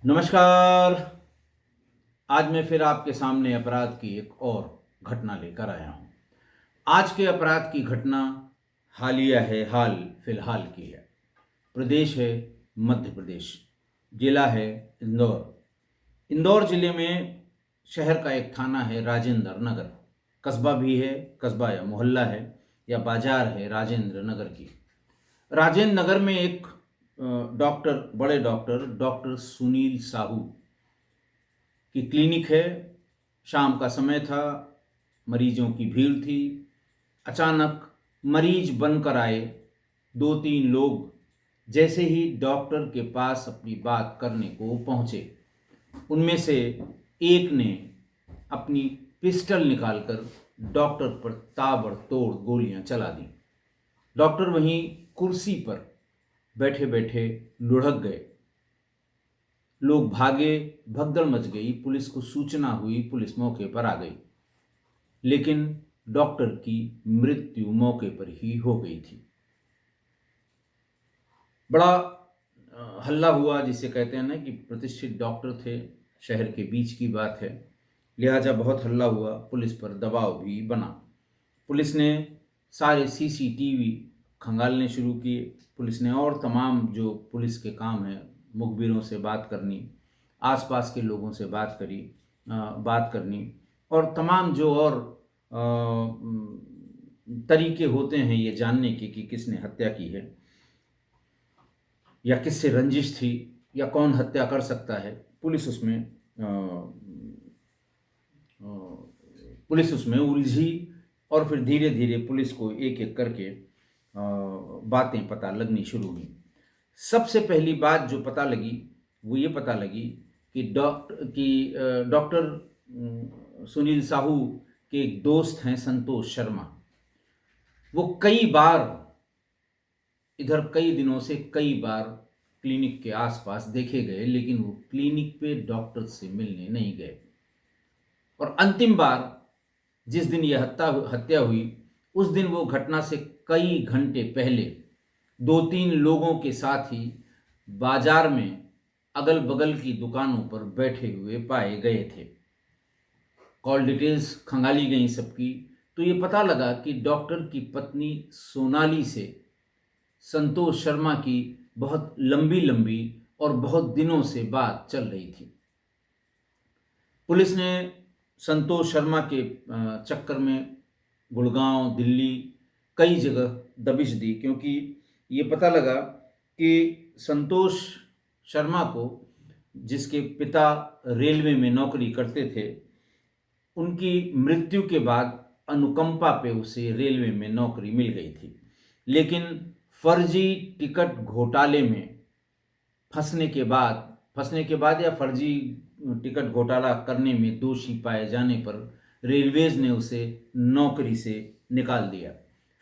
नमस्कार। आज मैं फिर आपके सामने अपराध की एक और घटना लेकर आया हूँ। आज के अपराध की घटना हालिया है, हाल फिलहाल की है। प्रदेश है मध्य प्रदेश, जिला है इंदौर। इंदौर जिले में शहर का एक थाना है राजेंद्र नगर। कस्बा भी है, कस्बा या मोहल्ला है या बाजार है राजेंद्र नगर की। राजेंद्र नगर में एक डॉक्टर, बड़े डॉक्टर डॉक्टर सुनील साहू की क्लिनिक है। शाम का समय था, मरीजों की भीड़ थी। अचानक मरीज बनकर आए दो तीन लोग। जैसे ही डॉक्टर के पास अपनी बात करने को पहुंचे, उनमें से एक ने अपनी पिस्टल निकालकर डॉक्टर पर ताबड़तोड़ गोलियां चला दी। डॉक्टर वहीं कुर्सी पर बैठे बैठे लुढ़क गए। लोग भागे, भगदड़ मच गई। पुलिस को सूचना हुई, पुलिस मौके पर आ गई, लेकिन डॉक्टर की मृत्यु मौके पर ही हो गई थी। बड़ा हल्ला हुआ, जिसे कहते हैं ना कि प्रतिष्ठित डॉक्टर थे, शहर के बीच की बात है, लिहाजा बहुत हल्ला हुआ। पुलिस पर दबाव भी बना। पुलिस ने सारे सीसीटीवी खंगालने शुरू किए। पुलिस ने और तमाम जो पुलिस के काम हैं, मुखबिरों से बात करनी, आसपास के लोगों से बात करनी, और तमाम जो और तरीके होते हैं ये जानने के कि किसने हत्या की है या किससे रंजिश थी या कौन हत्या कर सकता है। पुलिस उसमें उलझी, और फिर धीरे धीरे पुलिस को एक एक करके बातें पता लगनी शुरू हुई। सबसे पहली बात जो पता लगी वो ये पता लगी कि डॉक्टर सुनील साहू के एक दोस्त हैं संतोष शर्मा। वो कई बार इधर, कई दिनों से कई बार क्लिनिक के आसपास देखे गए, लेकिन वो क्लिनिक पे डॉक्टर से मिलने नहीं गए। और अंतिम बार जिस दिन यह हत्या हुई, उस दिन वो घटना से कई घंटे पहले दो तीन लोगों के साथ ही बाजार में अगल बगल की दुकानों पर बैठे हुए पाए गए थे। कॉल डिटेल्स खंगाली गई सबकी, तो ये पता लगा कि डॉक्टर की पत्नी सोनाली से संतोष शर्मा की बहुत लंबी लंबी और बहुत दिनों से बात चल रही थी। पुलिस ने संतोष शर्मा के चक्कर में गुड़गांव, दिल्ली, कई जगह दबिश दी, क्योंकि ये पता लगा कि संतोष शर्मा को, जिसके पिता रेलवे में नौकरी करते थे, उनकी मृत्यु के बाद अनुकंपा पे उसे रेलवे में नौकरी मिल गई थी। लेकिन फर्जी टिकट घोटाले में फंसने के बाद या फर्जी टिकट घोटाला करने में दोषी पाए जाने पर रेलवेज ने उसे नौकरी से निकाल दिया।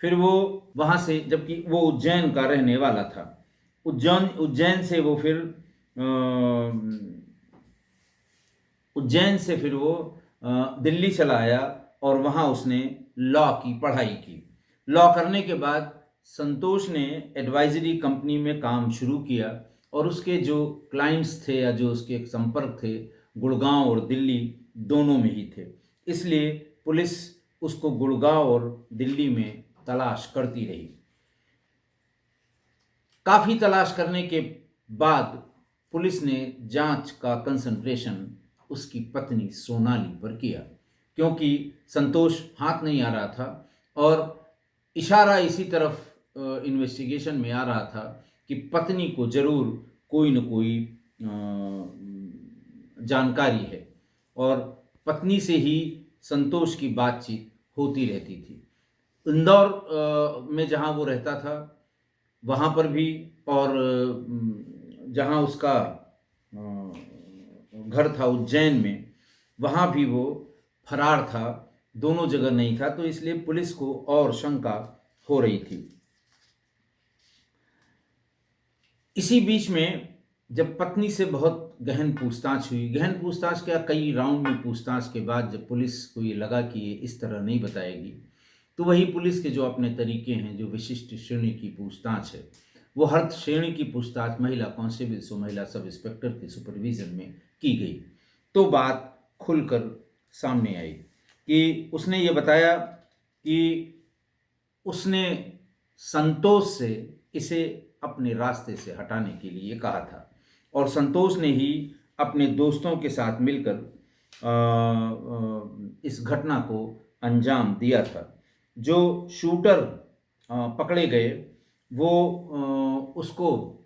फिर वो वहाँ से, जबकि वो उज्जैन का रहने वाला था, उज्जैन से फिर वो दिल्ली चला आया और वहाँ उसने लॉ की पढ़ाई की। लॉ करने के बाद संतोष ने एडवाइजरी कंपनी में काम शुरू किया, और उसके जो क्लाइंट्स थे या जो उसके संपर्क थे, गुड़गांव और दिल्ली दोनों में ही थे। इसलिए पुलिस उसको गुड़गांव और दिल्ली में तलाश करती रही। काफ़ी तलाश करने के बाद पुलिस ने जांच का कंसंट्रेशन उसकी पत्नी सोनाली पर किया, क्योंकि संतोष हाथ नहीं आ रहा था और इशारा इसी तरफ इन्वेस्टिगेशन में आ रहा था कि पत्नी को जरूर कोई न कोई जानकारी है, और पत्नी से ही संतोष की बातचीत होती रहती थी। इंदौर में जहाँ वो रहता था वहाँ पर भी, और जहाँ उसका घर था उज्जैन में, वहाँ भी वो फरार था। दोनों जगह नहीं था, तो इसलिए पुलिस को और शंका हो रही थी। इसी बीच में जब पत्नी से बहुत गहन पूछताछ हुई, गहन पूछताछ क्या, कई राउंड में पूछताछ के बाद जब पुलिस को ये लगा कि ये इस तरह नहीं बताएगी, तो वही पुलिस के जो अपने तरीके हैं, जो विशिष्ट श्रेणी की पूछताछ है, वो हर श्रेणी की पूछताछ महिला कांस्टेबल और महिला सब इंस्पेक्टर के सुपरविजन में की गई। तो बात खुलकर सामने आई कि उसने ये बताया कि उसने संतोष से इसे अपने रास्ते से हटाने के लिए कहा था और संतोष ने ही अपने दोस्तों के साथ मिलकर इस घटना को अंजाम दिया था। जो शूटर पकड़े गए वो उसको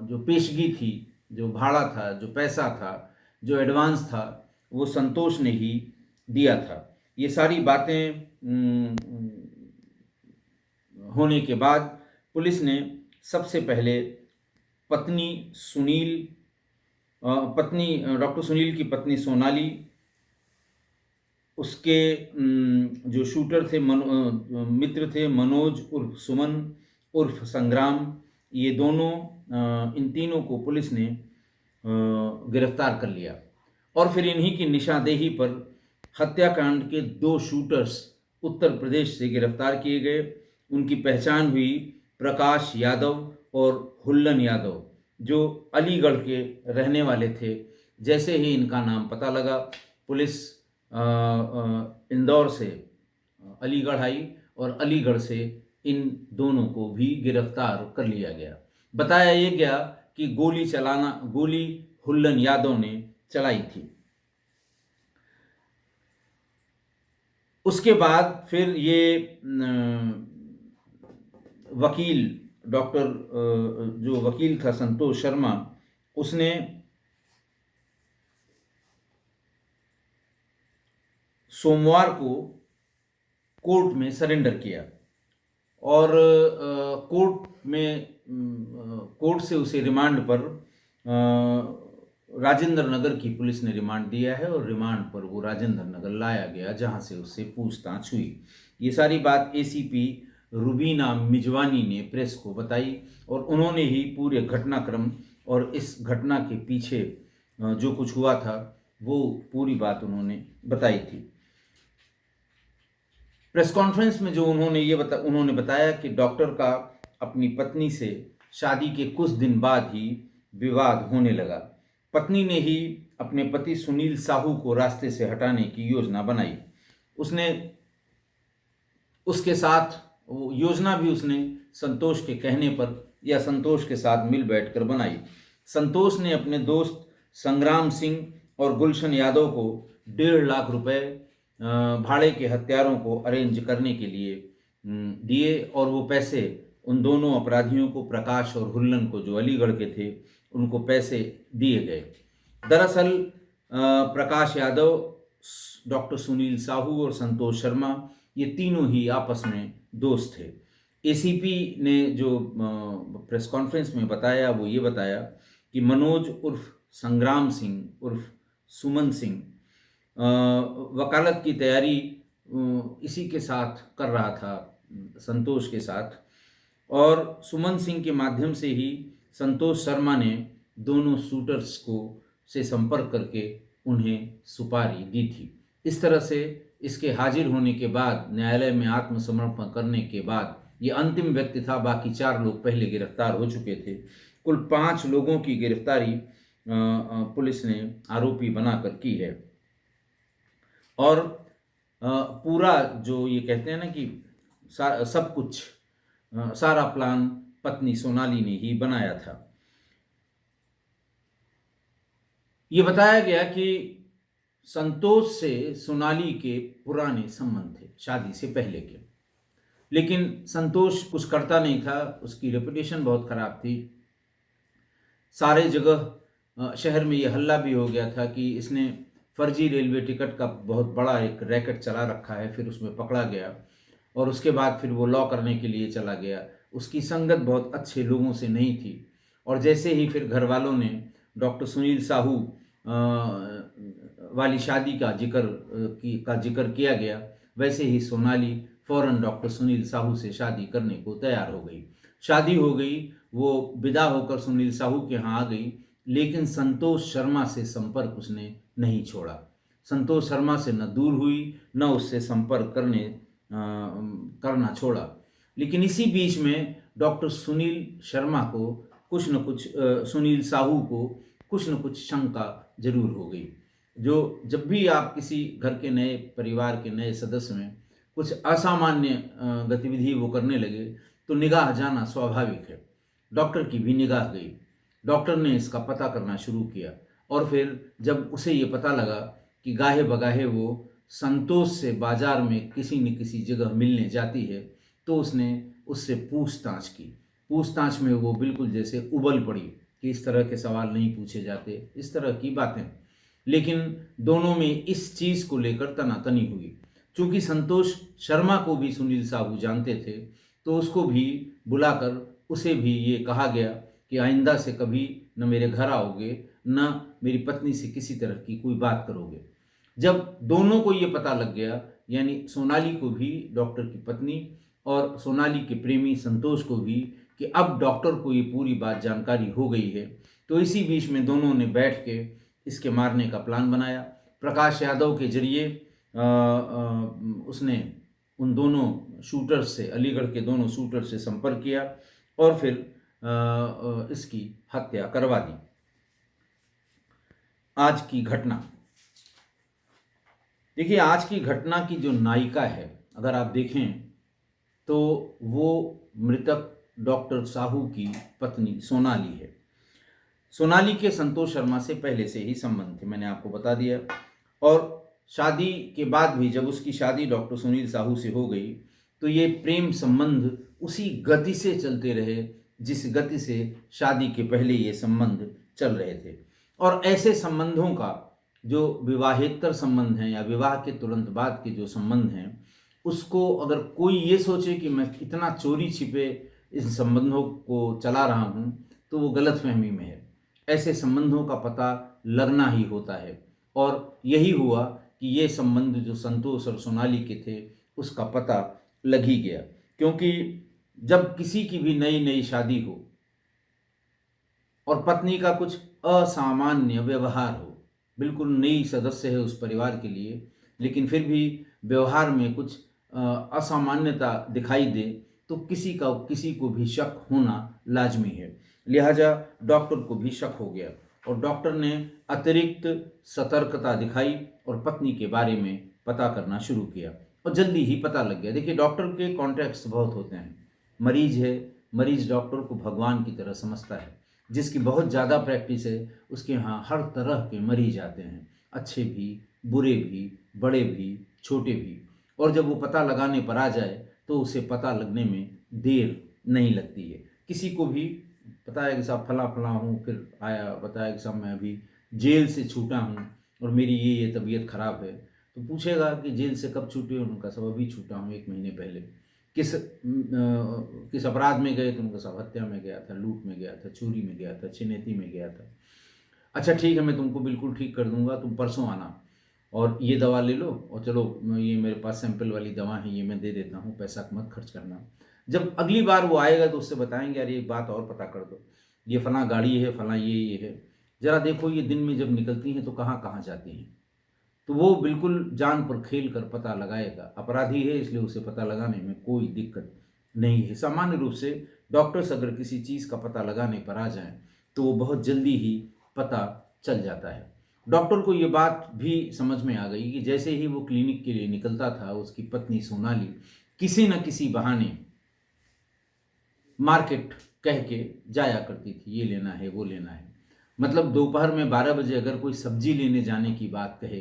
जो पेशगी थी, जो भाड़ा था, जो पैसा था, जो एडवांस था, वो संतोष ने ही दिया था। ये सारी बातें होने के बाद पुलिस ने सबसे पहले डॉक्टर सुनील की पत्नी सोनाली, उसके जो शूटर थे मित्र थे मनोज उर्फ सुमन उर्फ संग्राम, ये दोनों इन तीनों को पुलिस ने गिरफ्तार कर लिया और फिर इन्हीं की निशानदेही पर हत्याकांड के 2 शूटर्स उत्तर प्रदेश से गिरफ्तार किए गए। उनकी पहचान हुई प्रकाश यादव और हुल्लन यादव, जो अलीगढ़ के रहने वाले थे। जैसे ही इनका नाम पता लगा, पुलिस इंदौर से अलीगढ़ आई और अलीगढ़ से इन दोनों को भी गिरफ्तार कर लिया गया। बताया ये गया कि गोली हुल्लन यादव ने चलाई थी। उसके बाद फिर ये वकील डॉक्टर जो वकील था संतोष शर्मा, उसने सोमवार को कोर्ट में सरेंडर किया और कोर्ट से उसे रिमांड पर राजेंद्र नगर की पुलिस ने रिमांड दिया है और रिमांड पर वो राजेंद्र नगर लाया गया, जहां से उससे पूछताछ हुई। ये सारी बात एसीपी रुबीना मिजवानी ने प्रेस को बताई और उन्होंने ही पूरे घटनाक्रम और इस घटना के पीछे जो कुछ हुआ था वो पूरी बात उन्होंने बताई थी। प्रेस कॉन्फ्रेंस में जो उन्होंने बताया कि डॉक्टर का अपनी पत्नी से शादी के कुछ दिन बाद ही विवाद होने लगा। पत्नी ने ही अपने पति सुनील साहू को रास्ते से हटाने की योजना बनाई। उसके साथ वो योजना भी उसने संतोष के कहने पर या संतोष के साथ मिल बैठकर बनाई। संतोष ने अपने दोस्त संग्राम सिंह और गुलशन यादव को 1.5 लाख रुपए भाड़े के हथियारों को अरेंज करने के लिए दिए और वो पैसे उन दोनों अपराधियों को, प्रकाश और हुल्लन को, जो अलीगढ़ के थे, उनको पैसे दिए गए। दरअसल प्रकाश यादव, डॉक्टर सुनील साहू और संतोष शर्मा, ये तीनों ही आपस में दोस्त थे। एसीपी ने जो प्रेस कॉन्फ्रेंस में बताया वो ये बताया कि मनोज उर्फ संग्राम सिंह उर्फ सुमन सिंह वकालत की तैयारी इसी के साथ कर रहा था, संतोष के साथ, और सुमन सिंह के माध्यम से ही संतोष शर्मा ने दोनों शूटर्स से संपर्क करके उन्हें सुपारी दी थी। इस तरह से इसके हाजिर होने के बाद, न्यायालय में आत्मसमर्पण करने के बाद, ये अंतिम व्यक्ति था। बाकी 4 लोग पहले गिरफ्तार हो चुके थे। कुल 5 लोगों की गिरफ्तारी पुलिस ने आरोपी बनाकर की है और पूरा जो ये कहते हैं ना कि सब कुछ सारा प्लान पत्नी सोनाली ने ही बनाया था। ये बताया गया कि संतोष से सोनाली के पुराने संबंध थे, शादी से पहले के, लेकिन संतोष कुछ करता नहीं था। उसकी रेपुटेशन बहुत खराब थी। सारे जगह शहर में ये हल्ला भी हो गया था कि इसने फर्जी रेलवे टिकट का बहुत बड़ा एक रैकेट चला रखा है। फिर उसमें पकड़ा गया और उसके बाद फिर वो लॉ करने के लिए चला गया। उसकी संगत बहुत अच्छे लोगों से नहीं थी और जैसे ही फिर घर वालों ने डॉक्टर सुनील साहू वाली शादी का जिक्र किया गया, वैसे ही सोनाली फौरन डॉक्टर सुनील साहू से शादी करने को तैयार हो गई। शादी हो गई, वो विदा होकर सुनील साहू के यहाँ आ गई, लेकिन संतोष शर्मा से संपर्क उसने नहीं छोड़ा। संतोष शर्मा से न दूर हुई, न उससे संपर्क करना छोड़ा। लेकिन इसी बीच में डॉक्टर सुनील शर्मा को कुछ न कुछ सुनील साहू को कुछ न कुछ शंका जरूर हो गई। जो जब भी आप किसी घर के नए परिवार के नए सदस्य में कुछ असामान्य गतिविधि वो करने लगे तो निगाह जाना स्वाभाविक है। डॉक्टर की भी निगाह गई। डॉक्टर ने इसका पता करना शुरू किया और फिर जब उसे ये पता लगा कि गाहे बगाहे वो संतोष से बाजार में किसी न किसी जगह मिलने जाती है, तो उसने उससे पूछताछ की। पूछताछ में वो बिल्कुल जैसे उबल पड़ी कि इस तरह के सवाल नहीं पूछे जाते, इस तरह की बातें। लेकिन दोनों में इस चीज़ को लेकर तनातनी हुई। चूंकि संतोष शर्मा को भी सुनील साहू जानते थे, तो उसको भी बुलाकर उसे भी ये कहा गया कि आइंदा से कभी न मेरे घर आओगे, न मेरी पत्नी से किसी तरह की कोई बात करोगे। जब दोनों को ये पता लग गया, यानी सोनाली को भी, डॉक्टर की पत्नी, और सोनाली के प्रेमी संतोष को भी, कि अब डॉक्टर को ये पूरी बात जानकारी हो गई है, तो इसी बीच में दोनों ने बैठ के इसके मारने का प्लान बनाया। प्रकाश यादव के जरिए उसने उन दोनों शूटर्स से, अलीगढ़ के दोनों शूटर से संपर्क किया और फिर इसकी हत्या करवा दी। आज की घटना देखिए, आज की घटना की जो नायिका है, अगर आप देखें तो वो मृतक डॉक्टर साहू की पत्नी सोनाली है। सोनाली के संतोष शर्मा से पहले से ही संबंध थे, मैंने आपको बता दिया। और शादी के बाद भी जब उसकी शादी डॉक्टर सुनील साहू से हो गई, तो ये प्रेम संबंध उसी गति से चलते रहे जिस गति से शादी के पहले ये संबंध चल रहे थे। और ऐसे संबंधों का जो विवाहेतर संबंध हैं या विवाह के तुरंत बाद के जो संबंध हैं, उसको अगर कोई ये सोचे कि मैं इतना चोरी छिपे इस संबंधों को चला रहा हूँ, तो वो गलतफहमी में है। ऐसे संबंधों का पता लगना ही होता है, और यही हुआ कि ये संबंध जो संतोष और सोनाली के थे उसका पता लग ही गया। क्योंकि जब किसी की भी नई नई शादी हो और पत्नी का कुछ असामान्य व्यवहार हो, बिल्कुल नई सदस्य है उस परिवार के लिए, लेकिन फिर भी व्यवहार में कुछ असामान्यता दिखाई दे, तो किसी को भी शक होना लाजमी है। लिहाजा डॉक्टर को भी शक हो गया और डॉक्टर ने अतिरिक्त सतर्कता दिखाई और पत्नी के बारे में पता करना शुरू किया, और जल्दी ही पता लग गया। देखिए, डॉक्टर के कॉन्ट्रैक्ट्स बहुत होते हैं। मरीज है, मरीज डॉक्टर को भगवान की तरह समझता है। जिसकी बहुत ज़्यादा प्रैक्टिस है, उसके यहाँ हर तरह के मरीज आते हैं, अच्छे भी, बुरे भी, बड़े भी, छोटे भी। और जब वो पता लगाने पर आ जाए तो उसे पता लगने में देर नहीं लगती है। किसी को भी पता है कि साहब फला फला हूँ, फिर आया बताया कि साहब मैं अभी जेल से छूटा हूँ और मेरी ये तबीयत ख़राब है, तो पूछेगा कि जेल से कब छूटे? उनका सब अभी छूटा हूँ, 1 महीने पहले। किस अपराध में गए? तो उनका सब हत्या में गया था, लूट में गया था, चोरी में गया था, छिनैती में गया था। अच्छा ठीक है, मैं तुमको बिल्कुल ठीक कर दूंगा, तुम परसों आना और ये दवा ले लो, और चलो ये मेरे पास सैंपल वाली दवा है, ये मैं दे देता हूँ, पैसा मत खर्च करना। जब अगली बार वो आएगा तो उससे बताएंगे, यार एक बात और पता कर दो, ये फला गाड़ी है, फला ये है, ज़रा देखो ये दिन में जब निकलती हैं तो कहाँ कहाँ जाती हैं। तो वो बिल्कुल जान पर खेल कर पता लगाएगा। अपराधी है इसलिए उसे पता लगाने में कोई दिक्कत नहीं है। सामान्य रूप से डॉक्टर्स अगर किसी चीज़ का पता लगाने पर आ जाएं तो वो बहुत जल्दी ही पता चल जाता है। डॉक्टर को ये बात भी समझ में आ गई कि जैसे ही वो क्लिनिक के लिए निकलता था, उसकी पत्नी सोनाली किसी न किसी बहाने मार्केट कह के जाया करती थी, ये लेना है, वो लेना है। मतलब दोपहर में 12 बजे अगर कोई सब्जी लेने जाने की बात कहे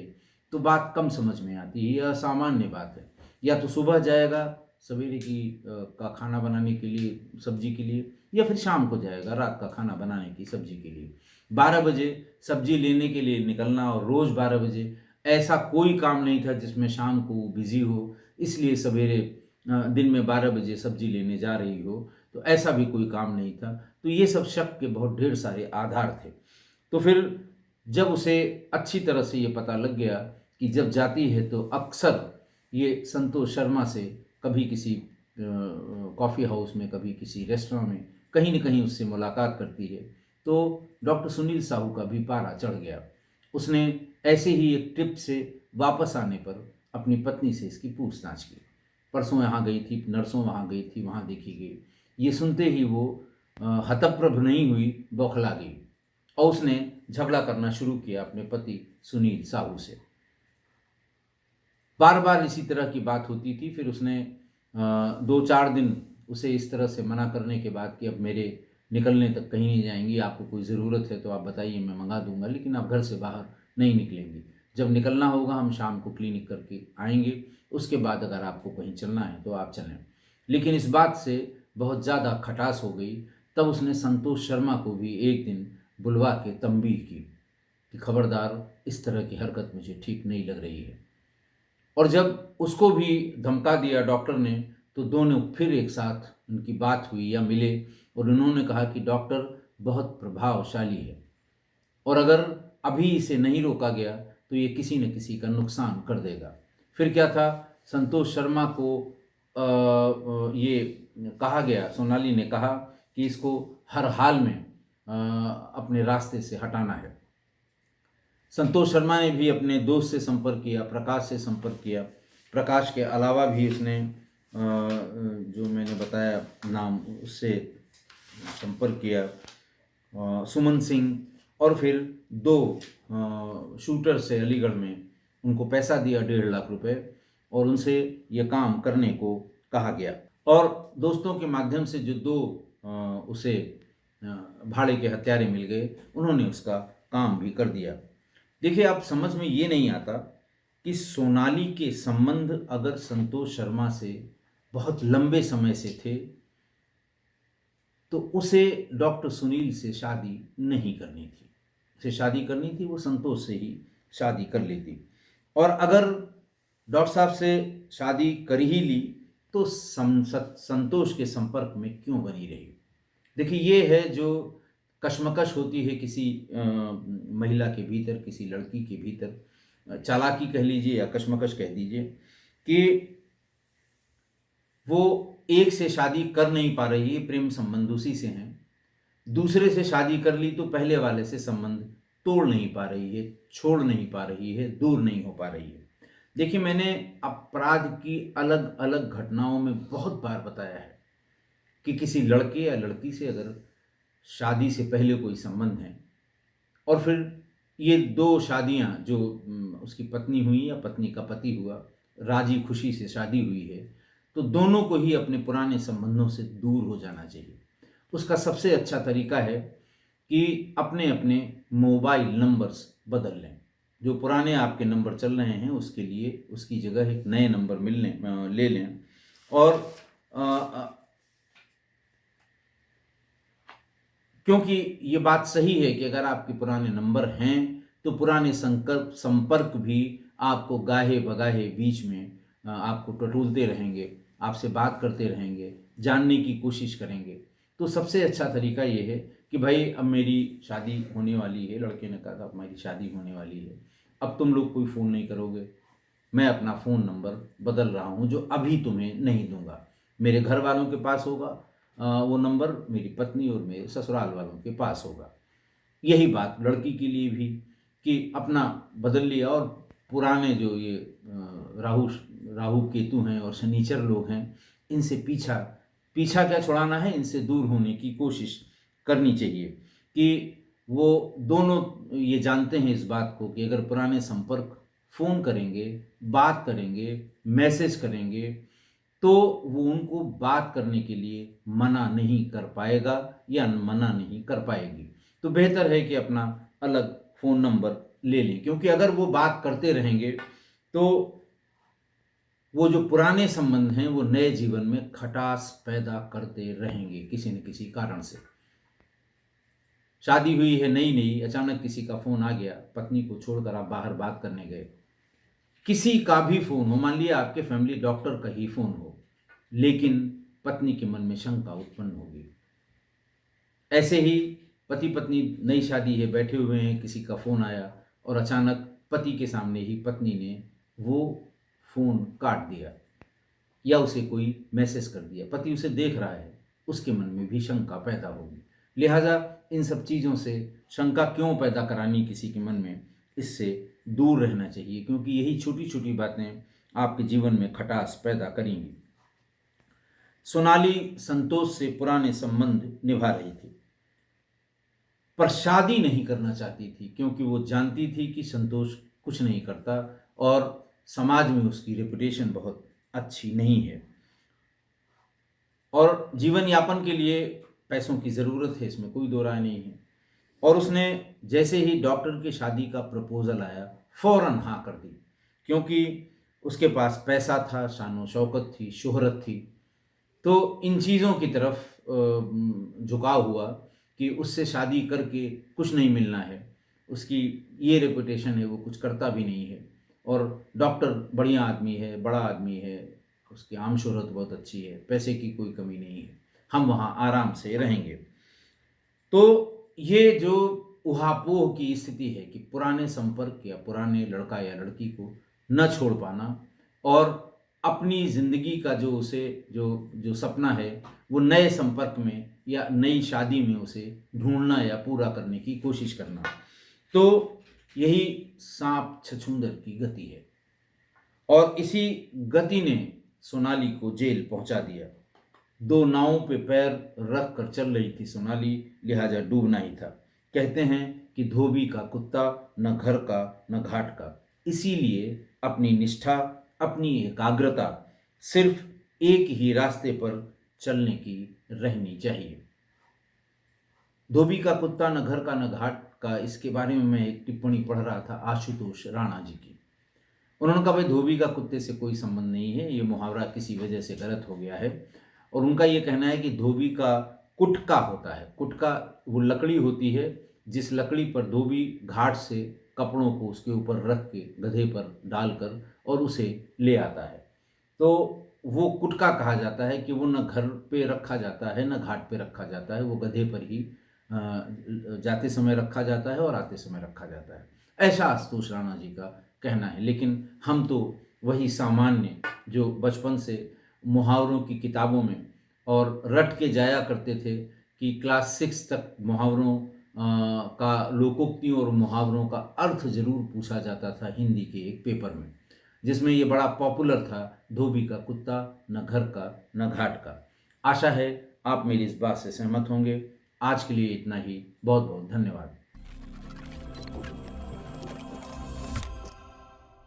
तो बात कम समझ में आती है, यह असामान्य बात है। या तो सुबह जाएगा सवेरे की का खाना बनाने के लिए, सब्जी के लिए, या फिर शाम को जाएगा रात का खाना बनाने की सब्जी के लिए। 12 बजे सब्जी लेने के लिए निकलना, और रोज़ 12 बजे, ऐसा कोई काम नहीं था जिसमें शाम को बिजी हो, इसलिए सवेरे दिन में 12 बजे सब्जी लेने जा रही हो, तो ऐसा भी कोई काम नहीं था। तो ये सब शक के बहुत ढेर सारे आधार थे। तो फिर जब उसे अच्छी तरह से ये पता लग गया कि जब जाती है तो अक्सर ये संतोष शर्मा से कभी किसी कॉफ़ी हाउस में, कभी किसी रेस्टोरेंट में, कहीं न कहीं उससे मुलाकात करती है, तो डॉक्टर सुनील साहू का भी पारा चढ़ गया। उसने ऐसे ही एक ट्रिप से वापस आने पर अपनी पत्नी से इसकी पूछताछ की। परसों यहाँ गई थी, नरसों वहाँ गई थी, वहाँ देखी गई, ये सुनते ही वो हतप्रभ नहीं हुई, बौखला गई और उसने झगड़ा करना शुरू किया अपने पति सुनील साहू से। बार बार इसी तरह की बात होती थी। फिर उसने 2-4 दिन उसे इस तरह से मना करने के बाद कि अब मेरे निकलने तक कहीं नहीं जाएंगी, आपको कोई ज़रूरत है तो आप बताइए, मैं मंगा दूंगा, लेकिन आप घर से बाहर नहीं निकलेंगी। जब निकलना होगा हम शाम को क्लिनिक करके आएंगे, उसके बाद अगर आपको कहीं चलना है तो आप चलें। लेकिन इस बात से बहुत ज़्यादा खटास हो गई। तब उसने संतोष शर्मा को भी एक दिन बुलवा के तंबीह की कि खबरदार, इस तरह की हरकत मुझे ठीक नहीं लग रही है। और जब उसको भी धमका दिया डॉक्टर ने, तो दोनों फिर एक साथ उनकी बात हुई या मिले और उन्होंने कहा कि डॉक्टर बहुत प्रभावशाली है और अगर अभी इसे नहीं रोका गया तो ये किसी न किसी का नुकसान कर देगा। फिर क्या था, संतोष शर्मा को ये कहा गया, सोनाली ने कहा कि इसको हर हाल में अपने रास्ते से हटाना है। संतोष शर्मा ने भी अपने दोस्त से संपर्क किया, प्रकाश से संपर्क किया। प्रकाश के अलावा भी उसने जो मैंने बताया नाम, उससे संपर्क किया, सुमन सिंह, और फिर 2 शूटर से अलीगढ़ में उनको पैसा दिया 1.5 लाख रुपए और उनसे ये काम करने को कहा गया। और दोस्तों के माध्यम से जो 2 उसे भाड़े के हत्यारे मिल गए, उन्होंने उसका काम भी कर दिया। देखिए, आप समझ में ये नहीं आता कि सोनाली के संबंध अगर संतोष शर्मा से बहुत लंबे समय से थे तो उसे डॉक्टर सुनील से शादी नहीं करनी थी। उसे शादी करनी थी, वो संतोष से ही शादी कर लेती। और अगर डॉक्टर साहब से शादी कर ही ली तो संतोष के संपर्क में क्यों बनी रही। देखिए, ये है जो कशमकश होती है किसी महिला के भीतर, किसी लड़की के भीतर, चालाकी कह लीजिए या कशमकश कह दीजिए, कि वो एक से शादी कर नहीं पा रही है, प्रेम संबंध उसी से हैं। दूसरे से शादी कर ली तो पहले वाले से संबंध तोड़ नहीं पा रही है, छोड़ नहीं पा रही है, दूर नहीं हो पा रही है। देखिए, मैंने अपराध की अलग अलग घटनाओं में बहुत बार बताया है कि किसी लड़के या लड़की से अगर शादी से पहले कोई संबंध है और फिर ये 2 शादियां जो उसकी पत्नी हुई या पत्नी का पति हुआ, राजी खुशी से शादी हुई है, तो दोनों को ही अपने पुराने संबंधों से दूर हो जाना चाहिए। उसका सबसे अच्छा तरीका है कि अपने अपने मोबाइल नंबर्स बदल लें। जो पुराने आपके नंबर चल रहे हैं उसके लिए उसकी जगह एक नए नंबर ले लें। और क्योंकि ये बात सही है कि अगर आपके पुराने नंबर हैं तो पुराने संपर्क भी आपको गाहे बगाहे बीच में आपको टटोलते रहेंगे, आपसे बात करते रहेंगे, जानने की कोशिश करेंगे। तो सबसे अच्छा तरीका ये है कि भाई, अब मेरी शादी होने वाली है, लड़के ने कहा था अब मेरी शादी होने वाली है, अब तुम लोग कोई फ़ोन नहीं करोगे, मैं अपना फ़ोन नंबर बदल रहा हूँ जो अभी तुम्हें नहीं दूंगा। मेरे घर वालों के पास होगा वो नंबर, मेरी पत्नी और मेरे ससुराल वालों के पास होगा। यही बात लड़की के लिए भी कि अपना बदल लिया और पुराने जो ये राहु केतु हैं और शनिचर लोग हैं, इनसे पीछा क्या छुड़ाना है, इनसे दूर होने की कोशिश करनी चाहिए। कि वो दोनों ये जानते हैं इस बात को कि अगर पुराने संपर्क फ़ोन करेंगे, बात करेंगे, मैसेज करेंगे, तो वो उनको बात करने के लिए मना नहीं कर पाएगा या मना नहीं कर पाएगी। तो बेहतर है कि अपना अलग फ़ोन नंबर ले लें, क्योंकि अगर वो बात करते रहेंगे तो वो जो पुराने संबंध हैं वो नए जीवन में खटास पैदा करते रहेंगे किसी न किसी कारण से। शादी हुई है नई नई, अचानक किसी का फ़ोन आ गया, पत्नी को छोड़कर आप बाहर बात करने गए, किसी का भी फ़ोन हो, मान लिया आपके फैमिली डॉक्टर का ही फ़ोन हो, लेकिन पत्नी के मन में शंका उत्पन्न होगी। ऐसे ही पति पत्नी नई शादी है, बैठे हुए हैं, किसी का फ़ोन आया और अचानक पति के सामने ही पत्नी ने वो फ़ोन काट दिया या उसे कोई मैसेज कर दिया। पति उसे देख रहा है, उसके मन में भी शंका पैदा होगी। लिहाजा इन सब चीज़ों से शंका क्यों पैदा करानी किसी के मन में, इससे दूर रहना चाहिए, क्योंकि यही छोटी छोटी बातें आपके जीवन में खटास पैदा करेंगी। सोनाली संतोष से पुराने संबंध निभा रही थी, पर शादी नहीं करना चाहती थी क्योंकि वो जानती थी कि संतोष कुछ नहीं करता और समाज में उसकी रेपुटेशन बहुत अच्छी नहीं है और जीवन यापन के लिए पैसों की ज़रूरत है, इसमें कोई दो राय नहीं है। और उसने जैसे ही डॉक्टर की शादी का प्रपोज़ल आया फौरन हाँ कर दी, क्योंकि उसके पास पैसा था, शानो शौकत थी, शोहरत थी। तो इन चीज़ों की तरफ झुकाव हुआ कि उससे शादी करके कुछ नहीं मिलना है, उसकी ये रेपुटेशन है, वो कुछ करता भी नहीं है और डॉक्टर बढ़िया आदमी है, बड़ा आदमी है, उसकी आम शोहरत बहुत अच्छी है, पैसे की कोई कमी नहीं है, हम वहाँ आराम से रहेंगे। तो ये जो ऊहापोह की स्थिति है कि पुराने संपर्क या पुराने लड़का या लड़की को न छोड़ पाना और अपनी ज़िंदगी का जो उसे जो जो सपना है वो नए संपर्क में या नई शादी में उसे ढूंढना या पूरा करने की कोशिश करना, तो यही सांप छछूंदर की गति है और इसी गति ने सोनाली को जेल पहुंचा दिया। दो नावों पे पैर रख कर चल रही थी सोनाली, लिहाजा डूबना ही था। कहते हैं कि धोबी का कुत्ता न घर का न घाट का, इसीलिए अपनी निष्ठा, अपनी एकाग्रता सिर्फ एक ही रास्ते पर चलने की रहनी चाहिए। धोबी का कुत्ता न घर का न घाट का, इसके बारे में मैं एक टिप्पणी पढ़ रहा था आशुतोष राणा जी की। उन्होंने कहा भाई धोबी का कुत्ते से कोई संबंध नहीं है, ये मुहावरा किसी वजह से गलत हो गया है। और उनका ये कहना है कि धोबी का कुटका होता है। कुटका वो लकड़ी होती है जिस लकड़ी पर धोबी घाट से कपड़ों को उसके ऊपर रख के गधे पर डालकर और उसे ले आता है, तो वो कुटका कहा जाता है कि वो न घर पे रखा जाता है न घाट पे रखा जाता है, वो गधे पर ही जाते समय रखा जाता है और आते समय रखा जाता है। ऐसा आशुतोष राणा जी का कहना है। लेकिन हम तो वही सामान्य जो बचपन से मुहावरों की किताबों में और रट के जाया करते थे कि क्लास 6 तक मुहावरों का लोकोक्तियों और मुहावरों का अर्थ ज़रूर पूछा जाता था हिंदी के एक पेपर में, जिसमें ये बड़ा पॉपुलर था, धोबी का कुत्ता न घर का न घाट का। आशा है आप मेरी इस बात से सहमत होंगे। आज के लिए इतना ही। बहुत बहुत धन्यवाद।